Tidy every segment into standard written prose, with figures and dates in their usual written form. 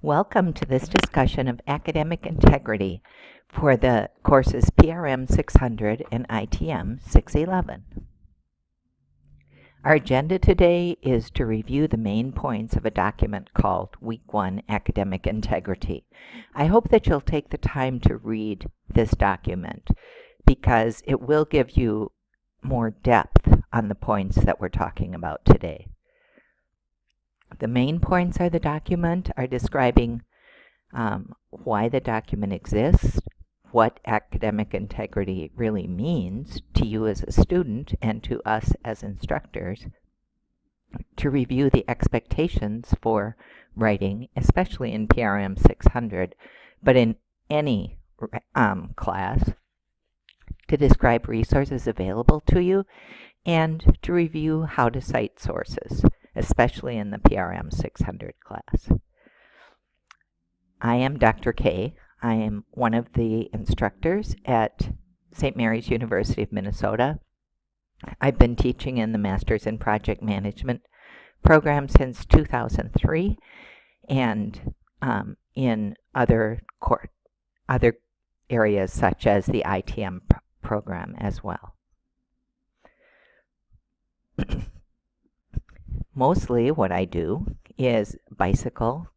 Welcome to this discussion of academic integrity for the courses PRM 600 and ITM 611. Our agenda today is to review the main points of a document called Week 1 Academic Integrity. I hope that you'll take the time to read this document because it will give you more depth on the points that we're talking about today. The main points of the document are describing why the document exists, what academic integrity really means to you as a student and to us as instructors, to review the expectations for writing, especially in PRM 600, but in any class, to describe resources available to you, and to review how to cite sources, especially in the PRM 600 class. I am Dr. K. I am one of the instructors at St. Mary's University of Minnesota. I've been teaching in the Masters in Project Management program since 2003 and in other areas such as the ITM program as well. Mostly what I do is bicycle.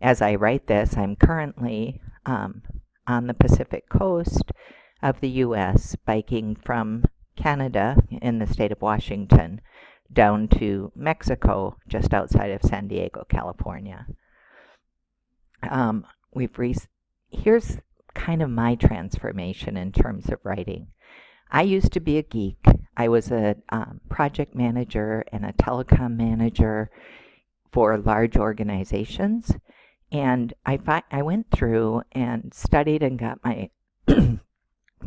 As I write this, I'm currently on the Pacific coast of the U.S., biking from Canada in the state of Washington down to Mexico, just outside of San Diego, California. Here's kind of my transformation in terms of writing. I used to be a geek. I was a project manager and a telecom manager for large organizations, and I went through and studied and got my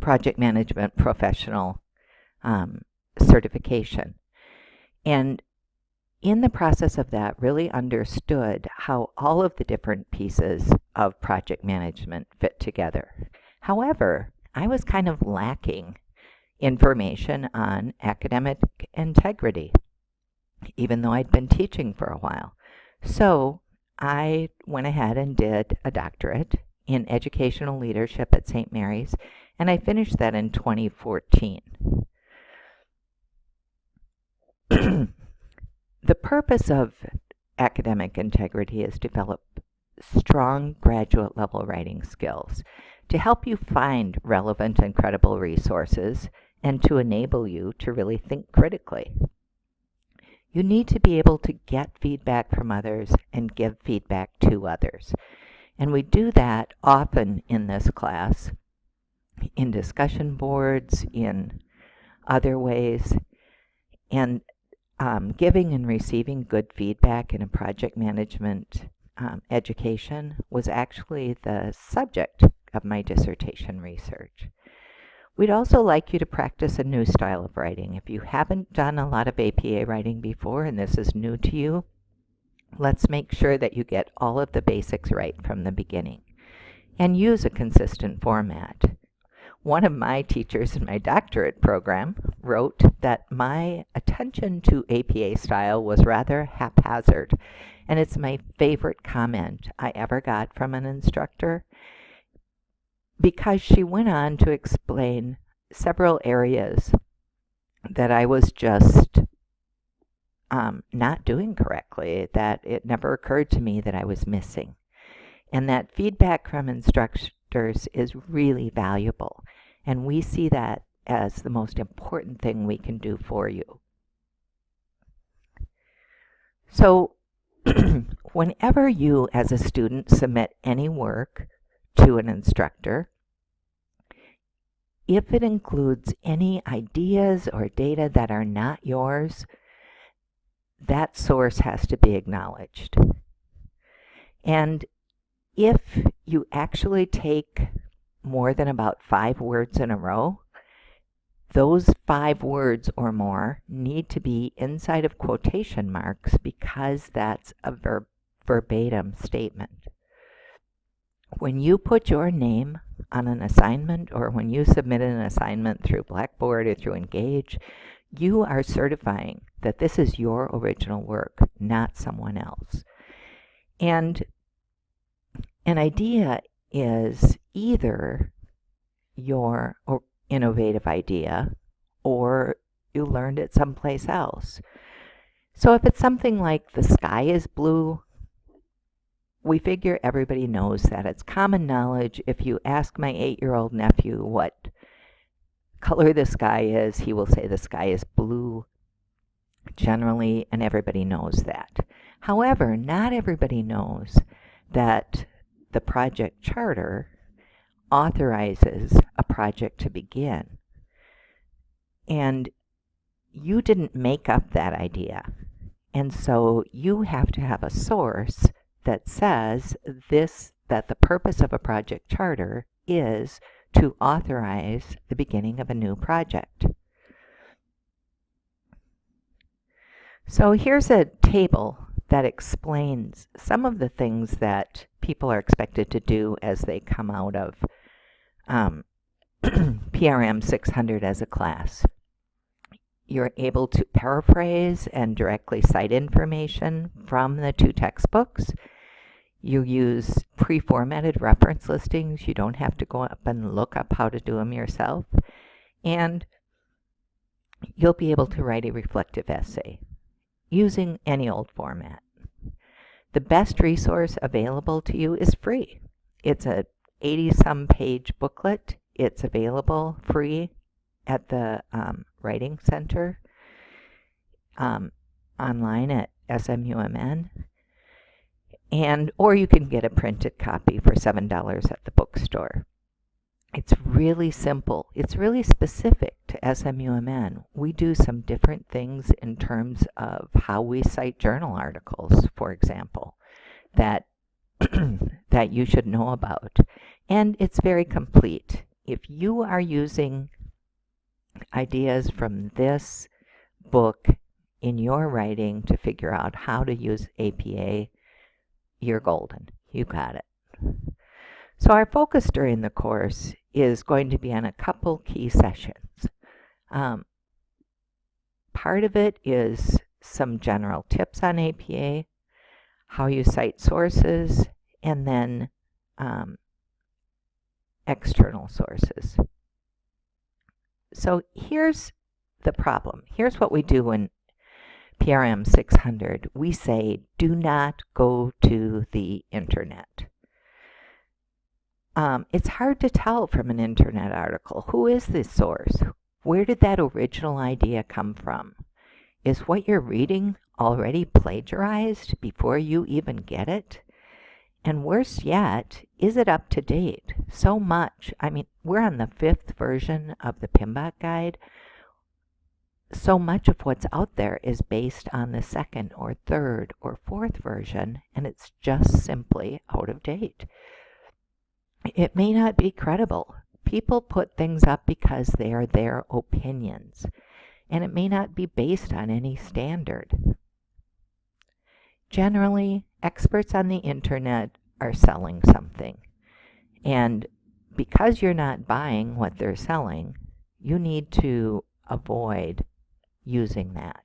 project management professional certification. And in the process of that, really understood how all of the different pieces of project management fit together. However, I was kind of lacking information on academic integrity, even though I'd been teaching for a while. So I went ahead and did a doctorate in educational leadership at St. Mary's, and I finished that in 2014. The purpose of academic integrity is to develop strong graduate level writing skills to help you find relevant and credible resources and to enable you to really think critically. You need to be able to get feedback from others and give feedback to others. And we do that often in this class, in discussion boards, in other ways. And giving and receiving good feedback in a project management education was actually the subject of my dissertation research. We'd also like you to practice a new style of writing. If you haven't done a lot of APA writing before and this is new to you, let's make sure that you get all of the basics right from the beginning and use a consistent format. One of my teachers in my doctorate program wrote that my attention to APA style was rather haphazard, and it's my favorite comment I ever got from an instructor, because she went on to explain several areas that I was just not doing correctly, that it never occurred to me that I was missing. And that feedback from instructors is really valuable, and we see that as the most important thing we can do for you. So whenever you as a student submit any work to an instructor, if it includes any ideas or data that are not yours, that source has to be acknowledged. And if you actually take more than about 5 words in a row, those 5 words or more need to be inside of quotation marks because that's a verbatim statement. When you put your name on an assignment or when you submit an assignment through Blackboard or through Engage, you are certifying that this is your original work, not someone else. And An idea is either your innovative idea or you learned it someplace else. So if it's something like the sky is blue, we figure everybody knows that. It's common knowledge. If you ask my 8-year-old nephew what color the sky is, he will say the sky is blue generally, and everybody knows that. However, not everybody knows that the project charter authorizes a project to begin. And you didn't make up that idea. And so you have to have a source that says that the purpose of a project charter is to authorize the beginning of a new project. So here's a table that explains some of the things that people are expected to do as they come out of PRM 600 as a class. You're able to paraphrase and directly cite information from the 2 textbooks. You use pre-formatted reference listings. You don't have to go up and look up how to do them yourself. And you'll be able to write a reflective essay using any old format. The best resource available to you is free. It's a 80-some page booklet. It's available free at the Writing Center online at SMUMN. Or you can get a printed copy for $7 at the bookstore. It's really simple. It's really specific to SMUMN. We do some different things in terms of how we cite journal articles, for example, that that you should know about. And it's very complete. If you are using ideas from this book in your writing to figure out how to use APA, you're golden. You got it. So our focus during the course is going to be on a couple key sessions. Part of it is some general tips on APA, how you cite sources, and then external sources. So here's the problem. Here's what we do in PRM 600. We say, do not go to the internet. It's hard to tell from an internet article. Who is this source? Where did that original idea come from? Is what you're reading already plagiarized before you even get it? And worse yet, is it up to date? So much. I mean, we're on the 5th version of the PMBOK guide. So much of what's out there is based on the 2nd or 3rd or 4th version, and it's just simply out of date. It may not be credible. People put things up because they are their opinions, and it may not be based on any standard. Generally, experts on the internet are selling something, and because you're not buying what they're selling, you need to avoid using that.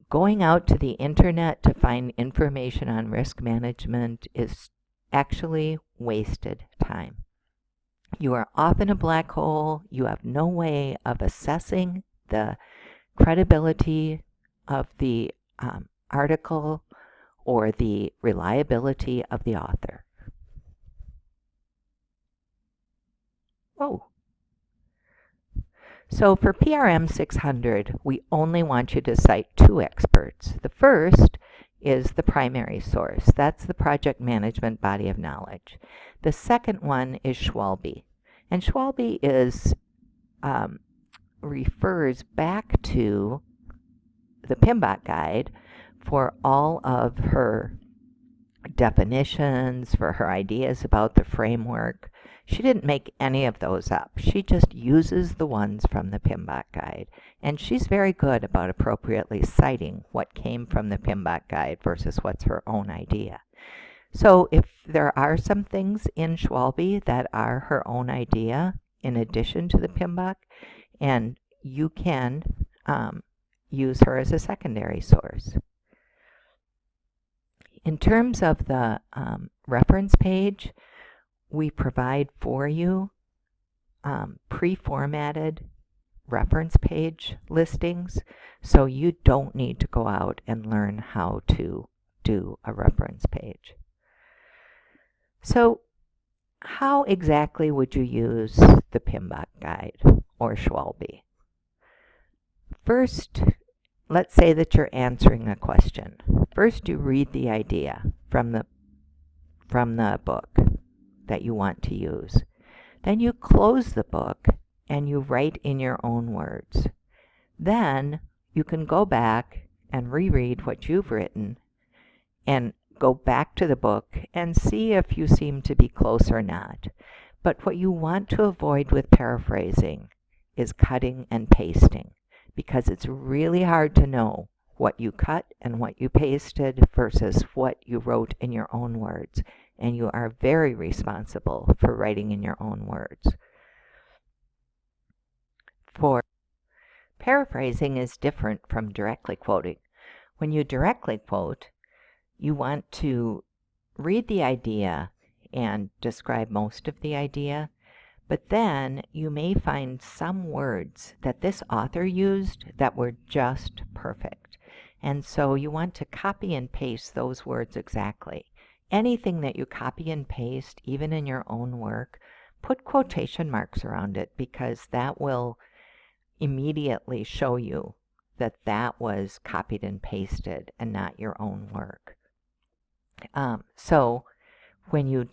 Going out to the internet to find information on risk management is actually wasted time. You are off in a black hole. You have no way of assessing the credibility of the article or the reliability of the author. Oh. So for PRM 600, we only want you to cite 2 experts. The first is the primary source. That's the project management body of knowledge. The second one is Schwalbe. And Schwalbe refers back to the PMBOK guide for all of her definitions, for her ideas about the framework. She didn't make any of those up. She just uses the ones from the PMBOK guide. And she's very good about appropriately citing what came from the PMBOK guide versus what's her own idea. So if there are some things in Schwalbe that are her own idea in addition to the PMBOK, and you can use her as a secondary source. In terms of the reference page, we provide for you pre-formatted reference page listings, so you don't need to go out and learn how to do a reference page. So how exactly would you use the PMBOK guide or Schwalbe? First, let's say that you're answering a question. First, you read the idea from the book that you want to use. Then you close the book and you write in your own words. Then you can go back and reread what you've written and go back to the book and see if you seem to be close or not. But what you want to avoid with paraphrasing is cutting and pasting, because it's really hard to know what you cut and what you pasted versus what you wrote in your own words. And you are very responsible for writing in your own words. For paraphrasing is different from directly quoting. When you directly quote, you want to read the idea and describe most of the idea, but then you may find some words that this author used that were just perfect. And so you want to copy and paste those words exactly. Anything that you copy and paste, even in your own work, put quotation marks around it, because that will immediately show you that that was copied and pasted and not your own work. So when you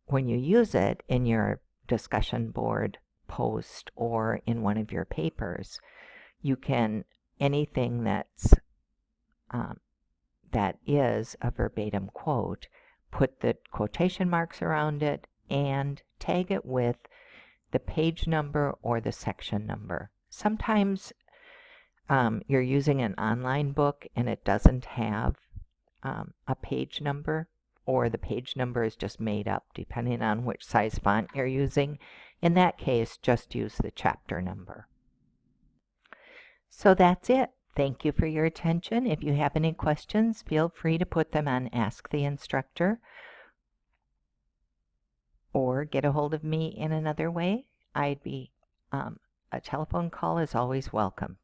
use it in your discussion board post or in one of your papers, you can, anything that's that is a verbatim quote, put the quotation marks around it and tag it with the page number or the section number. Sometimes you're using an online book and it doesn't have a page number, or the page number is just made up depending on which size font you're using. In that case, just use the chapter number. So that's it. Thank you for your attention. If you have any questions, feel free to put them on Ask the Instructor or get a hold of me in another way. A telephone call is always welcome.